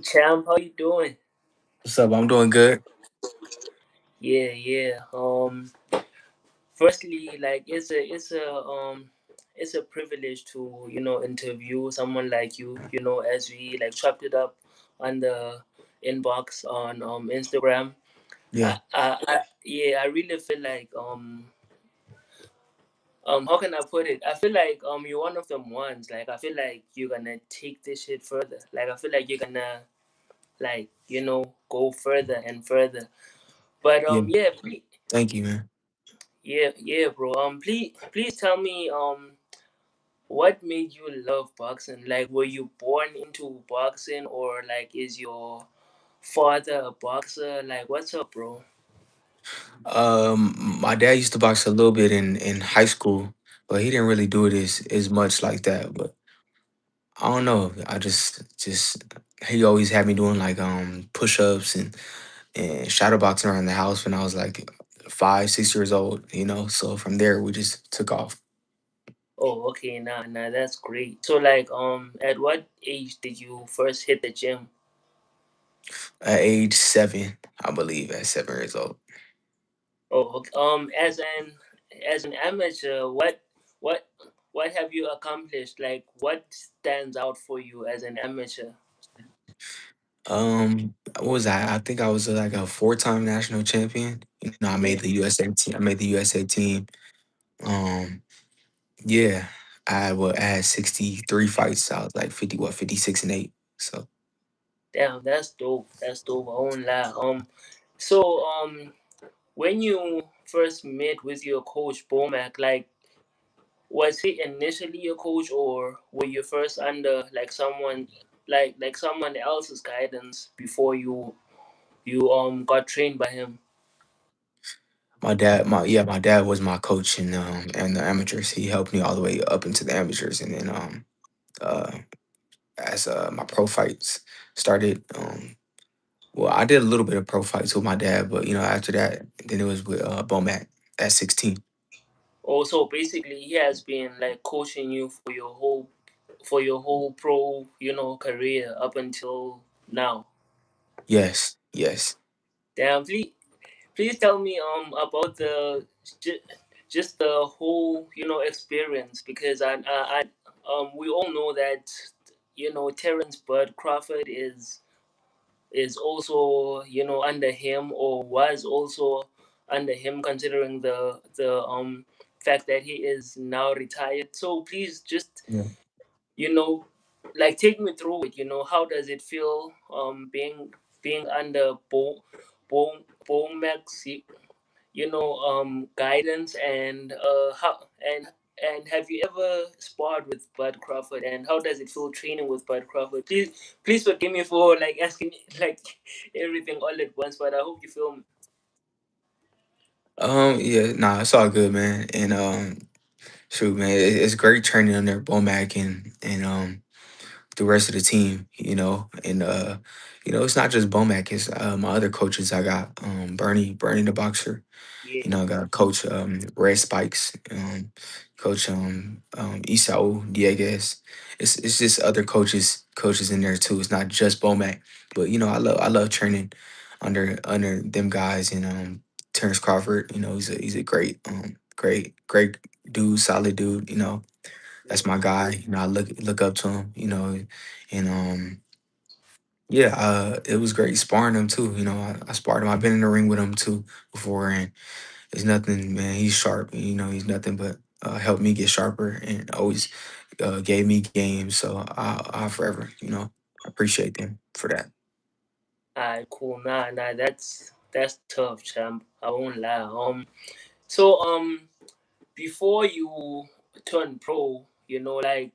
champ, how you doing? What's up? I'm doing good. Yeah, yeah. Firstly, like it's a privilege to interview someone like you. As we like chopped it up on the inbox on Instagram. Yeah. Yeah, I really feel like how can I put it? I feel like you're one of them ones. Like I feel like you're gonna take this shit further. Like I feel like you're gonna like go further and further. But Yeah. yeah, Thank you, man. yeah, yeah, bro. Please tell me, what made you love boxing? Like, were you born into boxing, or like, is your father a boxer? Like, what's up, bro? My dad used to box a little bit in high school, but he didn't really do it as much like that. But I don't know. I just he always had me doing like push ups and shadow boxing around the house when I was like 5, 6 years old. So from there we just took off. Oh, okay, nah, that's great. So, like, at what age did you first hit the gym? At age 7, I believe, at 7 years old. Oh, okay. As an amateur, what what have you accomplished? Like, what stands out for you as an amateur? What was I? I think I was like a 4-time national champion. I Yeah. made the USA team. I made the USA team. Um, yeah, I had 63 fights. I was like 56-8. So Damn, that's dope. That's dope. I won't lie. So when you first met with your coach Bomac, like, was he initially your coach, or were you first under like someone like someone else's guidance before you got trained by him? my dad was my coach and the amateurs. He helped me all the way up into the amateurs, and then uh as my pro fights started. Well, I did a little bit of pro fights with my dad, but after that, then it was with Bomac at 16. Also, basically, he has been like coaching you for your whole pro career up until now. Yes, yes. Damn, please tell me about ju- just the whole experience, because we all know that Terence Bud Crawford is also under him, or was also under him, considering the fact that he is now retired. So please just Yeah. you know like take me through it. How does it feel being under Bo Max guidance, and how and have you ever sparred with Bud Crawford, and how does it feel training with Bud Crawford? Please forgive me for like asking like everything all at once, but I hope you feel me. Yeah, nah, it's all good, man. And shoot, man, it's great training under Bomac and the rest of the team, and it's not just Bomac, it's my other coaches. I got Bernie the boxer. Yeah, I got Coach Red Spikes, Coach Isao Dieguez. It's just other coaches in there too. It's not just Bomac, but I love training under them guys and Terence Crawford. He's a great dude, solid dude. That's my guy. I look up to him. And yeah, it was great sparring him too. I sparred him. I've been in the ring with him too before, and it's nothing, man. He's sharp. He's nothing but helped me get sharper and always gave me games. So I forever, appreciate them for that. alright, cool. Nah, that's tough, champ. I won't lie. So before you turn pro, like,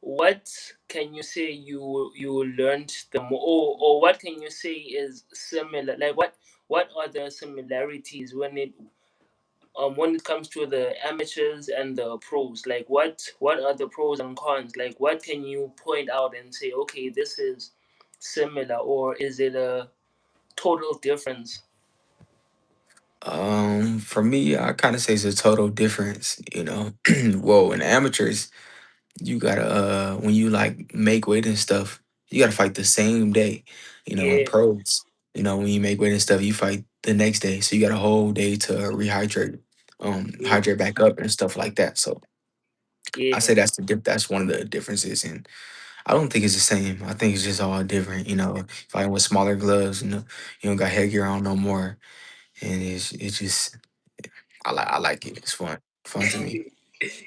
what can you say you learned or what can you say is similar? Like, what are the similarities when it comes to the amateurs and the pros? Like, what are the pros and cons? Like, what can you point out and say, okay, this is similar, or is it a total difference? For me, I kind of say it's a total difference. Whoa, in amateurs, you gotta when you like make weight and stuff, You got to fight the same day. In Yeah, pros, when you make weight and stuff, you fight the next day. So you got a whole day to rehydrate, yeah, hydrate back up and stuff like that. So I yeah, say that's one of the differences. And I don't think it's the same. I think it's just all different. Fighting with smaller gloves, you don't got headgear on no more. And it's just I like it. It's fun to me.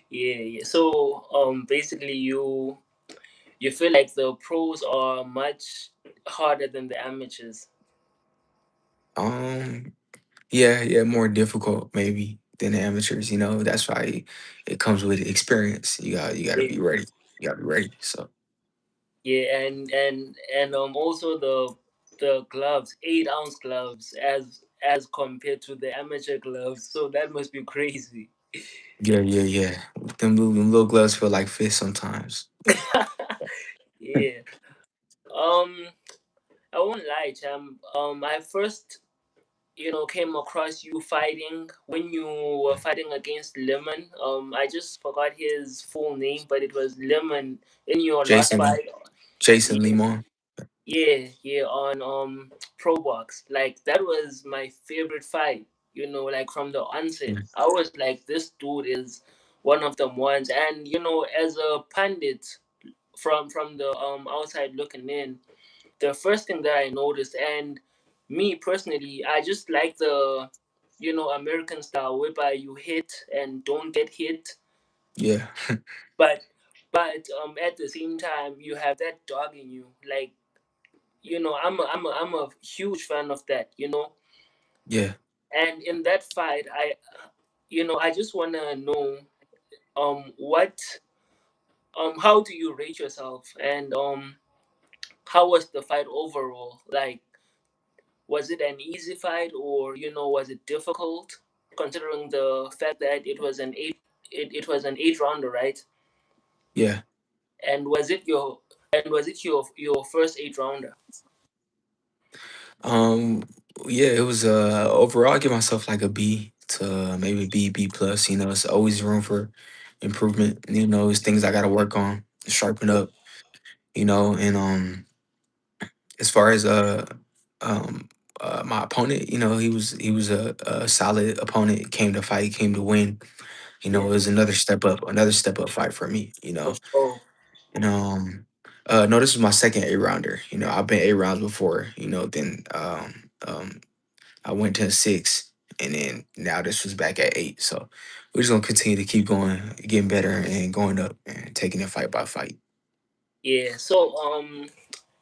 yeah, yeah. So basically, you feel like the pros are much harder than the amateurs. Um, yeah, yeah, more difficult maybe than the amateurs. That's why it comes with experience. You got to Yeah, be ready. You got to be ready. So yeah, and also the gloves, 8 ounce gloves, as compared to the amateur gloves. So that must be crazy. yeah, yeah, yeah. Them little gloves feel like fish sometimes. Yeah. Um, I won't lie, Cham. I first, came across you fighting when you were fighting against Lemon. I just forgot his full name, but it was Lemon in your last Jason fight. Jason Yeah, Limon. yeah, yeah, on Pro Box. Like that was my favorite fight. Like from the onset, Yeah, I was like, this dude is one of the ones. And as a pundit from the outside looking in, the first thing that I noticed, and me personally, I just like the American style whereby you hit and don't get hit, yeah, but at the same time you have that dog in you. Like I'm a huge fan of that. yeah. And in that fight, I just wanna know what how do you rate yourself, and how was the fight overall? Like, was it an easy fight, or was it difficult, considering the fact that it was an 8 rounder, right? Yeah. And was it your first 8 rounder? Um, yeah, it was overall I give myself like a B to maybe B plus. It's always room for improvement. It's things I gotta work on, sharpen up, and as far as um my opponent, he was a solid opponent, came to fight, came to win. It Yeah, was another step up fight for me, for sure. And no, this is my second 8 rounder. I've been 8 rounds before, then I went to 6, and then now this was back at 8. So we're just gonna continue to keep going, getting better, and going up and taking it fight by fight. Yeah. So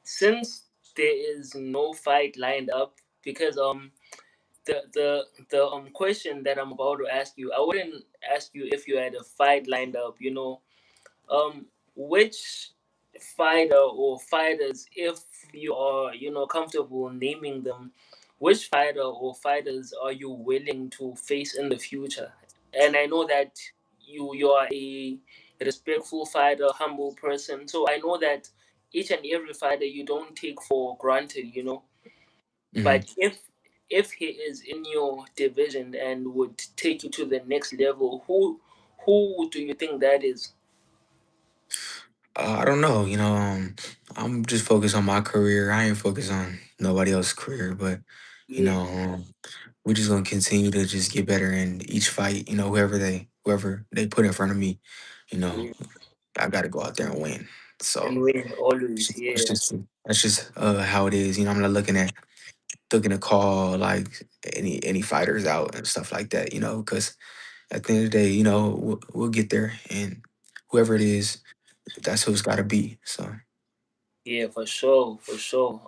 since there is no fight lined up, because the question that I'm about to ask you, I wouldn't ask you if you had a fight lined up. Which fighter or fighters, if you are comfortable naming them, which fighter or fighters are you willing to face in the future? And I know that you are a respectful fighter, humble person, so I know that each and every fighter you don't take for granted. hmm But if he is in your division and would take you to the next level, who do you think that is? I don't know. I'm just focused on my career. I ain't focused on nobody else's career, but you Yeah, know, we're just gonna continue to just get better in each fight. Whoever they put in front of me, you know, yeah. I got to go out there and win. And So win always, that's yeah. just that's just how it is. I'm not looking to call like any fighters out and stuff like that. Because at the end of the day, we'll get there, and whoever it is, that's who it's got to be. So Yeah, for sure, for sure.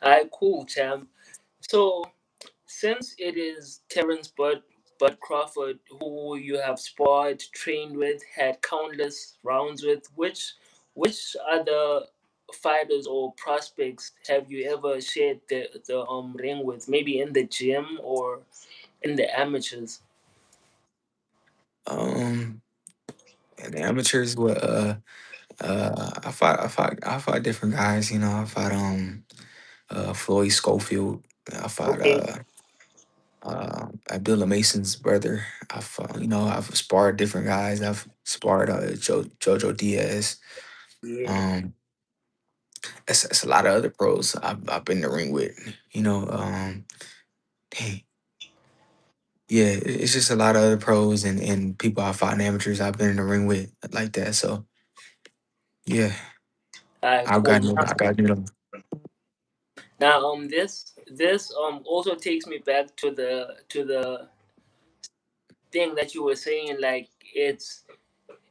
Alright, cool, champ. So since it is Terence Bud Crawford who you have sparred, trained with, had countless rounds with, which other fighters or prospects have you ever shared the ring with? Maybe in the gym or in the amateurs. um, and the amateurs, what I fought different guys. I fought Floyd Schofield. I fought Okay. Abdullah Mason's brother. I've sparred different guys. I've sparred Jojo Diaz. Yeah. Um, It's a lot of other pros I've been in the ring with. You know, dang, yeah, it's just a lot of other pros and people I fought in amateurs I've been in the ring with like that. So yeah, Cool. I got you know. Now, this also takes me back to the thing that you were saying. Like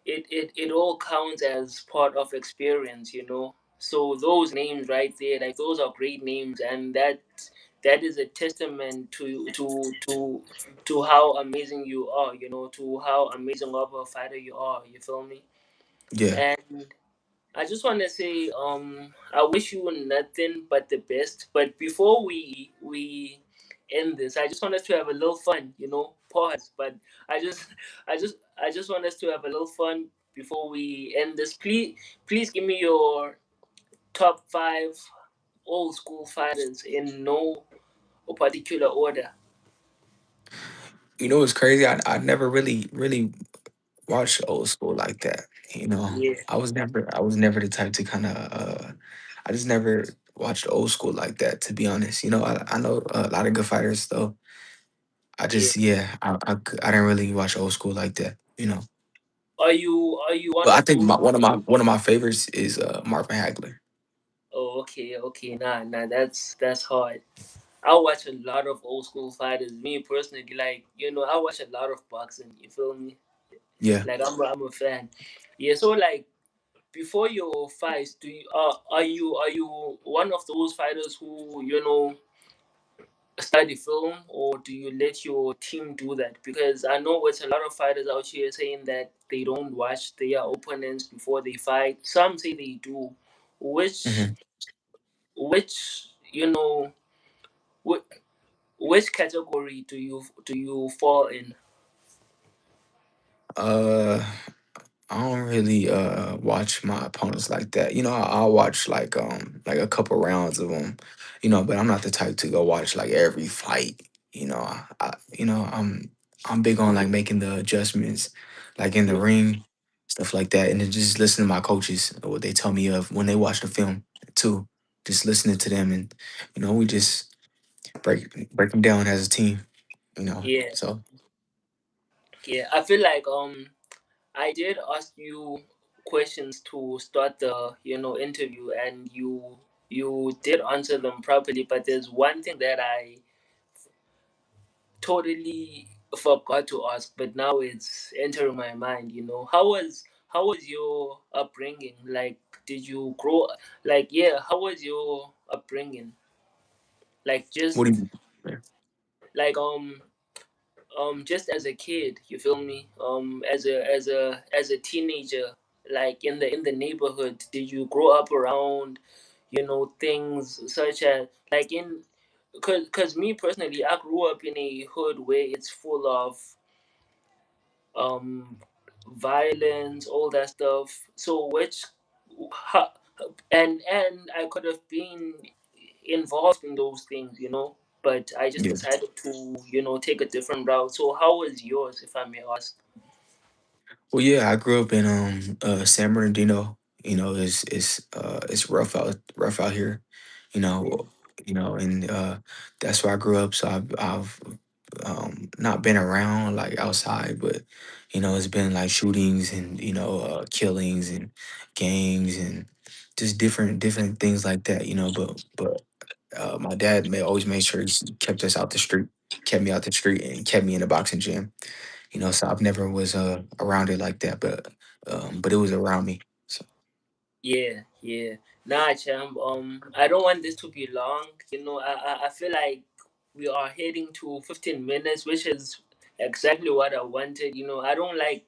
it all counts as part of experience, you know. So those names right there, like those are great names, and that is a testament to how amazing you are, you know, to how amazing of a fighter you are. You feel me? Yeah, And I just want to say, I wish you nothing but the best. But before we end this, I just want us to have a little fun, you know. Pause. But I just, I just want us to have a little fun before we end this. Please give me your top five old school fighters in no particular order. you know what's crazy? I never really watched old school like that. You know, Yeah, I was never the type to kind of I just never watched old school like that. To be honest, you know, I know a lot of good fighters though. I yeah. just yeah, I didn't really watch old school like that. You know, Are you one but I of think those? one of my favorites is Marvin Hagler. Oh, okay, okay. Nah, that's hard. I watch a lot of old school fighters. Me personally, like you know, I watch a lot of boxing. You feel me? Yeah, Like I'm a fan. Yeah. So like before your fights, do you are you one of those fighters who you know study film, or do you let your team do that? Because I know it's a lot of fighters out here saying that they don't watch their opponents before they fight. Some say they do. Which hmm which you know which, which category do you fall in? uh, I don't really watch my opponents like that. You know, I'll watch like a couple rounds of them. You know, but I'm not the type to go watch like every fight. You know, you know I'm big on like making the adjustments, like in the ring, stuff like that, and then just listen to my coaches what they tell me of when they watch the film too. Just listening to them, and you know, we just break them down as a team. You know, Yeah, so yeah. I feel like I did ask you questions to start the interview, and you did answer them properly. But there's one thing that I totally forgot to ask, but now it's entering my mind. You know, how was your upbringing? Like, did you grow like yeah? How was your upbringing? Like, what do just you? like just as a kid, you feel me, as a teenager, like in the neighborhood, did you grow up around things such as like in because me personally, I grew up in a hood where it's full of um violence, all that stuff. So which ha, and I could have been involved in those things, but I just Yeah. decided to take a different route. So how was yours, if I may ask? Well, yeah, I grew up in San Bernardino. You know, it's rough out here. You Yeah, know, and that's where I grew up. So I've not been around like outside, but you know, it's been like shootings and killings and gangs and just different things like that. You know, but my dad always made sure he kept us out the street, kept me out the street, and kept me in the boxing gym. You know, so I've never was around it like that, but it was around me. So yeah, yeah. Nah, champ. I don't want this to be long. I feel like we are heading to 15 minutes, which is exactly what I wanted. I don't like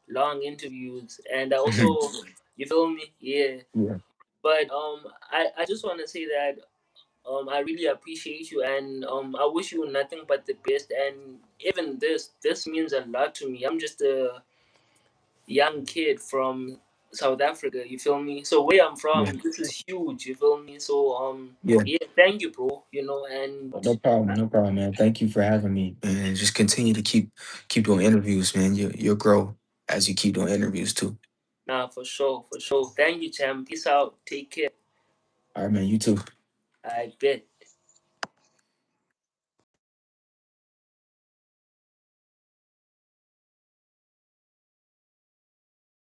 long interviews, and I also, you feel me? Yeah. yeah. But I just want to say that I really appreciate you, and I wish you nothing but the best. And even this means a lot to me. I'm just a young kid from South Africa. You feel me? So where I'm Yeah. from, this is huge. You feel me? So Yeah. yeah, thank you, bro. And No problem. No problem, man. Thank you for having me. And just continue to keep doing interviews, man. You'll grow as you keep doing interviews too. nah, for sure, for sure. Thank you, champ. Peace out. Take care. All right, man. You too. I bet.